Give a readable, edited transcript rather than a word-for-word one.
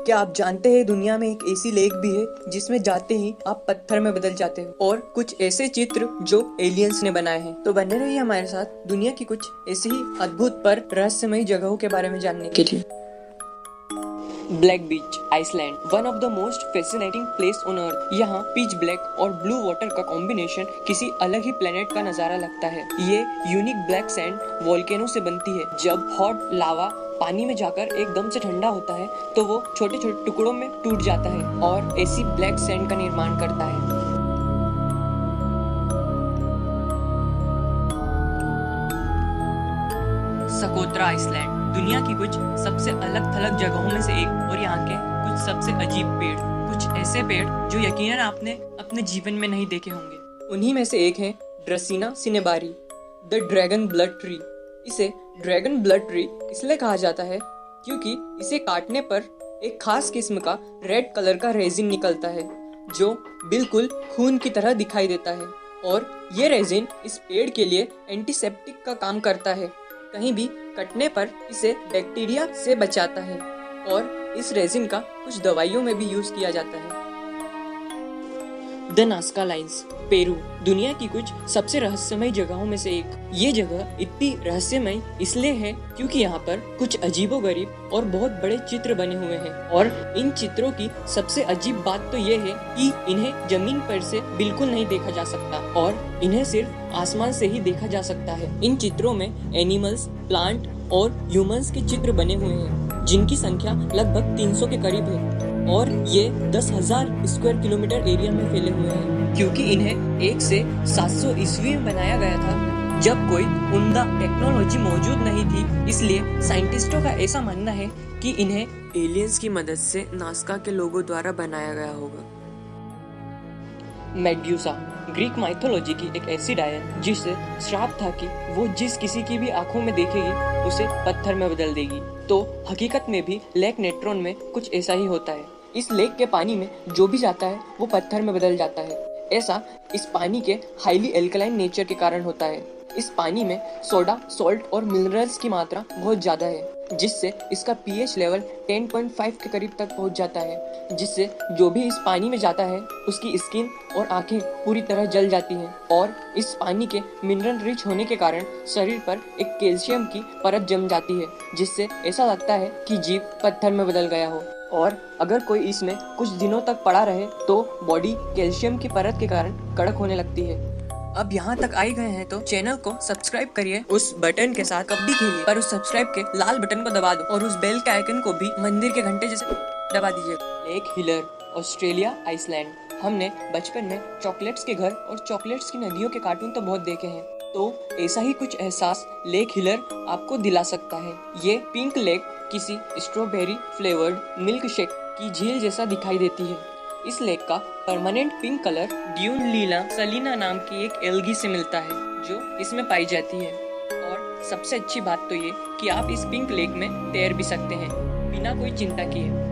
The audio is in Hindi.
क्या आप जानते हैं दुनिया में एक ऐसी लेक भी है जिसमें जाते ही आप पत्थर में बदल जाते हो, और कुछ ऐसे चित्र जो एलियंस ने बनाए हैं। तो बने रहिए हमारे साथ दुनिया की कुछ ऐसी ही अद्भुत पर रहस्यमयी जगहों के बारे में जानने के लिए। Black beach, Iceland, one of the most fascinating place on earth. यहाँ पिच ब्लैक और ब्लू वाटर का कॉम्बिनेशन किसी अलग ही प्लेनेट का नजारा लगता है। ये यूनिक ब्लैक सैंड वोल्केनो से बनती है। जब हॉट लावा पानी में जाकर एकदम से ठंडा होता है तो वो छोटे छोटे टुकड़ों में टूट जाता है और ऐसी ब्लैक सैंड का निर्माण करता है। सकोत्रा आइसलैंड, दुनिया की कुछ सबसे अलग थलग जगहों में से एक, और यहाँ के कुछ सबसे अजीब पेड़, कुछ ऐसे पेड़ जो यकीनन आपने अपने जीवन में नहीं देखे होंगे। उन्हीं में से एक है Dracaena cinnabari, the dragon blood tree. इसे ड्रैगन ब्लड ट्री इसलिए कहा जाता है क्योंकि इसे काटने पर एक खास किस्म का रेड कलर का रेजिन निकलता है जो बिल्कुल खून की तरह दिखाई देता है, और ये रेजिन इस पेड़ के लिए एंटीसेप्टिक का काम करता है। कहीं भी कटने पर इसे बैक्टीरिया से बचाता है, और इस रेजिन का कुछ दवाइयों में भी यूज किया जाता है। द नास्का लाइन्स, पेरू, दुनिया की कुछ सबसे रहस्यमयी जगहों में से एक। ये जगह इतनी रहस्यमयी इसलिए है क्योंकि यहाँ पर कुछ अजीबोगरीब और बहुत बड़े चित्र बने हुए हैं, और इन चित्रों की सबसे अजीब बात तो ये है कि इन्हें जमीन पर से बिल्कुल नहीं देखा जा सकता, और इन्हें सिर्फ आसमान से ही देखा जा सकता है। इन चित्रों में एनिमल्स, प्लांट और ह्यूमंस के चित्र बने हुए हैं जिनकी संख्या लगभग 300 के करीब है, और ये 10,000 स्क्वायर किलोमीटर एरिया में फैले हुए हैं। क्योंकि इन्हें 1 से 700 ईस्वी में बनाया गया था जब कोई उम्दा टेक्नोलॉजी मौजूद नहीं थी, इसलिए साइंटिस्टों का ऐसा मानना है कि इन्हें एलियंस की मदद से नासा के लोगों द्वारा बनाया गया होगा। मेड्यूसा, ग्रीक माइथोलॉजी की एक ऐसी डायन जिससे श्राप था कि वो जिस किसी की भी आंखों में देखेगी उसे पत्थर में बदल देगी। तो हकीकत में भी लेक नेट्रोन में कुछ ऐसा ही होता है। इस लेक के पानी में जो भी जाता है वो पत्थर में बदल जाता है। ऐसा इस पानी के हाईली एल्कलाइन नेचर के कारण होता है। इस पानी में सोडा, सॉल्ट और मिनरल्स की मात्रा बहुत ज्यादा है, जिससे इसका पीएच लेवल 10.5 के करीब तक पहुंच जाता है, जिससे जो भी इस पानी में जाता है उसकी स्किन और आंखें पूरी तरह जल जाती हैं। और इस पानी के मिनरल रिच होने के कारण शरीर पर एक कैल्शियम की परत जम जाती है, जिससे ऐसा लगता है कि जीव पत्थर में बदल गया हो। और अगर कोई इसमें कुछ दिनों तक पड़ा रहे तो बॉडी कैल्शियम की परत के कारण कड़क होने लगती है। अब यहाँ तक आई गए हैं तो चैनल को सब्सक्राइब करिए उस बटन के साथ। कबड्डी खेलिए पर उस सब्सक्राइब के लाल बटन को दबा दो, और उस बेल के आइकन को भी मंदिर के घंटे जैसे दबा दीजिए। Lake Hillier, Australia, Iceland. हमने बचपन में चॉकलेट्स के घर और चॉकलेट्स की नदियों के कार्टून तो बहुत देखे हैं, तो ऐसा ही कुछ एहसास लेक हिलर आपको दिला सकता है। ये पिंक लेक किसी स्ट्रॉबेरी फ्लेवर्ड मिल्क शेक की झील जैसा दिखाई देती है। इस लेक का परमानेंट पिंक कलर ड्यून लीला सलीना नाम की एक एल्गी से मिलता है जो इसमें पाई जाती है। और सबसे अच्छी बात तो ये कि आप इस पिंक लेक में तैर भी सकते हैं बिना कोई चिंता किए।